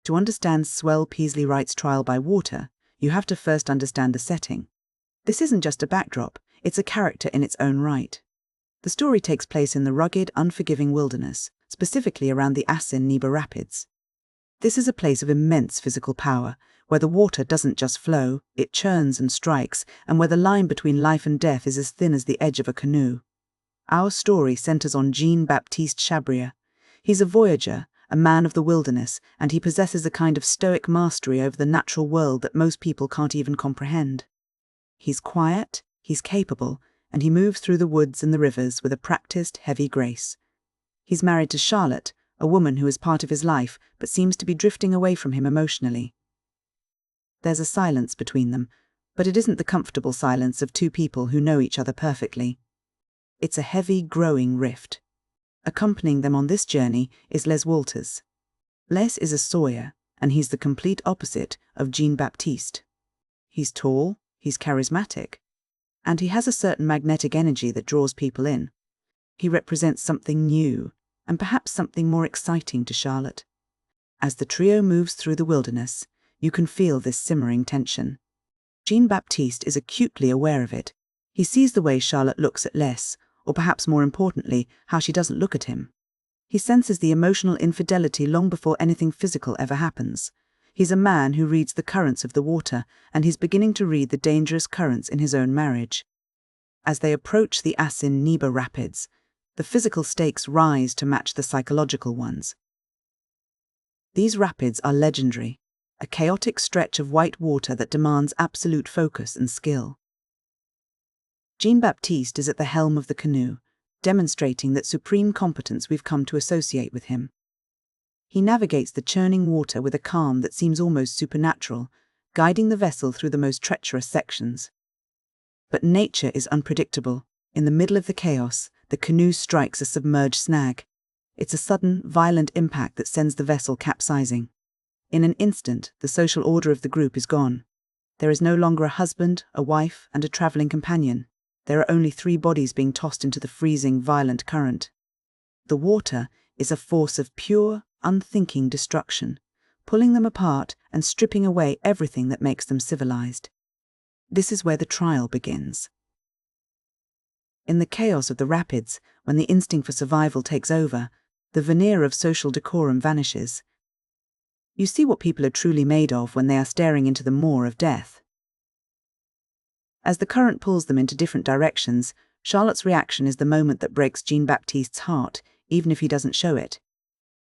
To understand Sewell Peaslee Wright's trial by water, you have to first understand the setting. This isn't just a backdrop, it's a character in its own right. The story takes place in the rugged, unforgiving wilderness, specifically around the Assin-nebah rapids. This is a place of immense physical power, where the water doesn't just flow, it churns and strikes, and where the line between life and death is as thin as the edge of a canoe. Our story centers on Jean Baptiste Chabrier. He's a voyageur, a man of the wilderness, and he possesses a kind of stoic mastery over the natural world that most people can't even comprehend. He's quiet, he's capable, and he moves through the woods and the rivers with a practiced, heavy grace. He's married to Charlotte, a woman who is part of his life but seems to be drifting away from him emotionally. There's a silence between them, but it isn't the comfortable silence of two people who know each other perfectly. It's a heavy, growing rift. Accompanying them on this journey is Les Walters. Les is a sawyer, and he's the complete opposite of Jean Baptiste. He's tall, he's charismatic, and he has a certain magnetic energy that draws people in. He represents something new, and perhaps something more exciting to Charlotte. As the trio moves through the wilderness, you can feel this simmering tension. Jean Baptiste is acutely aware of it. He sees the way Charlotte looks at Les, or perhaps more importantly, how she doesn't look at him. He senses the emotional infidelity long before anything physical ever happens. He's a man who reads the currents of the water, and he's beginning to read the dangerous currents in his own marriage. As they approach the Assin-nebah rapids, the physical stakes rise to match the psychological ones. These rapids are legendary, a chaotic stretch of white water that demands absolute focus and skill. Jean Baptiste is at the helm of the canoe, demonstrating that supreme competence we've come to associate with him. He navigates the churning water with a calm that seems almost supernatural, guiding the vessel through the most treacherous sections. But nature is unpredictable. In the middle of the chaos, the canoe strikes a submerged snag. It's a sudden, violent impact that sends the vessel capsizing. In an instant, the social order of the group is gone. There is no longer a husband, a wife, and a traveling companion. There are only 3 bodies being tossed into the freezing, violent current. The water is a force of pure, unthinking destruction, pulling them apart and stripping away everything that makes them civilized. This is where the trial begins. In the chaos of the rapids, when the instinct for survival takes over, the veneer of social decorum vanishes. You see what people are truly made of when they are staring into the maw of death. As the current pulls them into different directions, Charlotte's reaction is the moment that breaks Jean Baptiste's heart, even if he doesn't show it.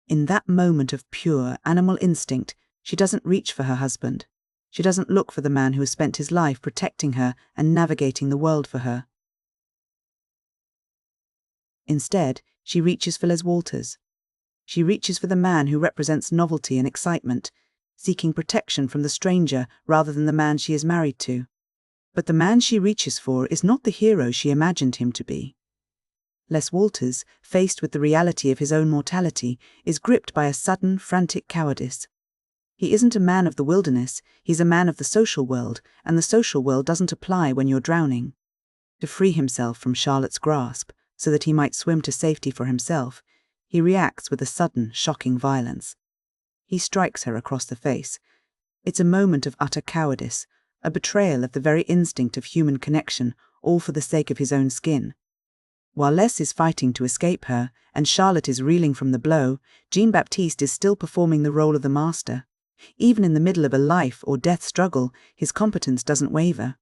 In that moment of pure animal instinct, she doesn't reach for her husband. She doesn't look for the man who has spent his life protecting her and navigating the world for her. Instead, she reaches for Les Walters. She reaches for the man who represents novelty and excitement, seeking protection from the stranger rather than the man she is married to. But the man she reaches for is not the hero she imagined him to be. Les Walters, faced with the reality of his own mortality, is gripped by a sudden, frantic cowardice. He isn't a man of the wilderness, he's a man of the social world, and the social world doesn't apply when you're drowning. To free himself from Charlotte's grasp, so that he might swim to safety for himself, he reacts with a sudden, shocking violence. He strikes her across the face. It's a moment of utter cowardice, a betrayal of the very instinct of human connection, all for the sake of his own skin. While Les is fighting to escape her, and Charlotte is reeling from the blow, Jean Baptiste is still performing the role of the master. Even in the middle of a life or death struggle, his competence doesn't waver.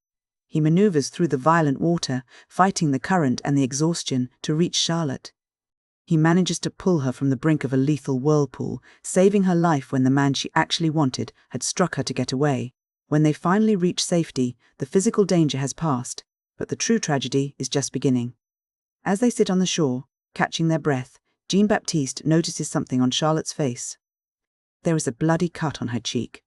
He maneuvers through the violent water, fighting the current and the exhaustion to reach Charlotte. He manages to pull her from the brink of a lethal whirlpool, saving her life when the man she actually wanted had struck her to get away. When they finally reach safety, the physical danger has passed, but the true tragedy is just beginning. As they sit on the shore, catching their breath, Jean Baptiste notices something on Charlotte's face. There is a bloody cut on her cheek.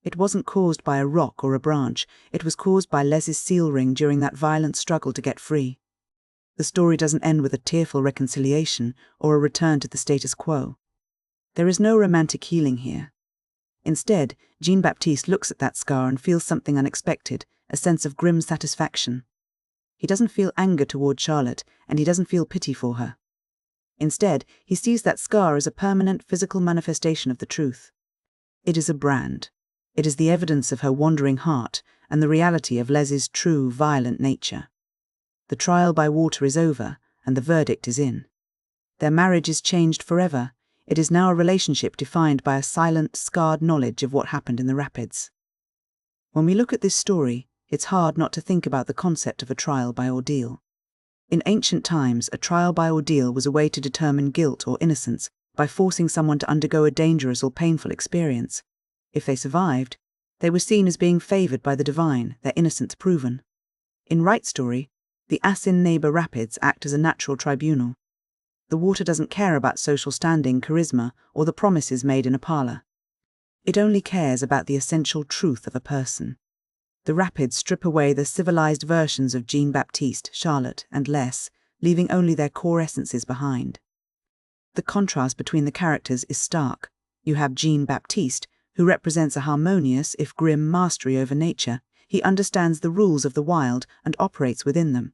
It wasn't caused by a rock or a branch, it was caused by Les's seal ring during that violent struggle to get free. The story doesn't end with a tearful reconciliation or a return to the status quo. There is no romantic healing here. Instead, Jean Baptiste looks at that scar and feels something unexpected, a sense of grim satisfaction. He doesn't feel anger toward Charlotte, and he doesn't feel pity for her. Instead, he sees that scar as a permanent physical manifestation of the truth. It is a brand. It is the evidence of her wandering heart and the reality of Les's true, violent nature. The trial by water is over, and the verdict is in. Their marriage is changed forever. It is now a relationship defined by a silent, scarred knowledge of what happened in the rapids. When we look at this story, it's hard not to think about the concept of a trial by ordeal. In ancient times, a trial by ordeal was a way to determine guilt or innocence by forcing someone to undergo a dangerous or painful experience. If they survived, they were seen as being favored by the divine, their innocence proven. In Wright's story, the Assin-nebah rapids act as a natural tribunal. The water doesn't care about social standing, charisma, or the promises made in a parlor. It only cares about the essential truth of a person. The rapids strip away the civilized versions of Jean Baptiste, Charlotte, and Les, leaving only their core essences behind. The contrast between the characters is stark. You have Jean Baptiste, who represents a harmonious, if grim, mastery over nature. He understands the rules of the wild and operates within them.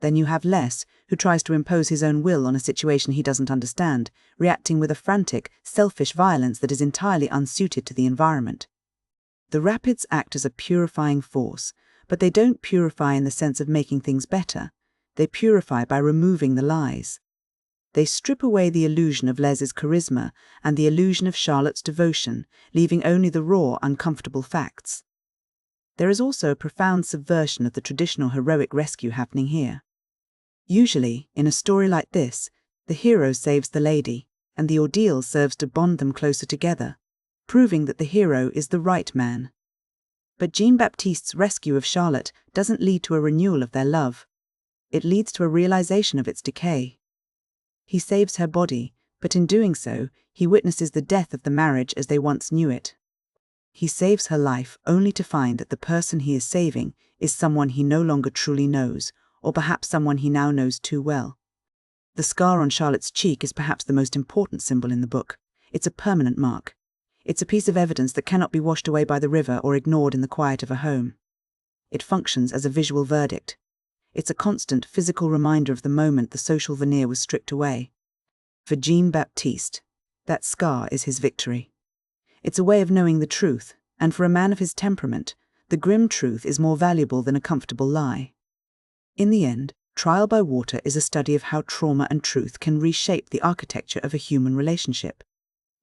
Then you have Les, who tries to impose his own will on a situation he doesn't understand, reacting with a frantic, selfish violence that is entirely unsuited to the environment. The rapids act as a purifying force, but they don't purify in the sense of making things better. They purify by removing the lies. They strip away the illusion of Les's charisma and the illusion of Charlotte's devotion, leaving only the raw, uncomfortable facts. There is also a profound subversion of the traditional heroic rescue happening here. Usually, in a story like this, the hero saves the lady, and the ordeal serves to bond them closer together, proving that the hero is the right man. But Jean Baptiste's rescue of Charlotte doesn't lead to a renewal of their love. It leads to a realization of its decay. He saves her body, but in doing so, he witnesses the death of the marriage as they once knew it. He saves her life only to find that the person he is saving is someone he no longer truly knows, or perhaps someone he now knows too well. The scar on Charlotte's cheek is perhaps the most important symbol in the book. It's a permanent mark. It's a piece of evidence that cannot be washed away by the river or ignored in the quiet of a home. It functions as a visual verdict. It's a constant physical reminder of the moment the social veneer was stripped away. For Jean Baptiste, that scar is his victory. It's a way of knowing the truth, and for a man of his temperament, the grim truth is more valuable than a comfortable lie. In the end, Trial by Water is a study of how trauma and truth can reshape the architecture of a human relationship.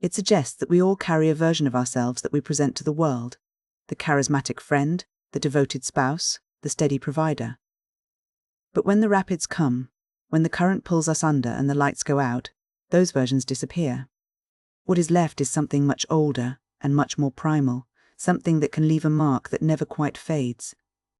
It suggests that we all carry a version of ourselves that we present to the world: the charismatic friend, the devoted spouse, the steady provider. But when the rapids come, when the current pulls us under and the lights go out, those versions disappear. What is left is something much older and much more primal, something that can leave a mark that never quite fades.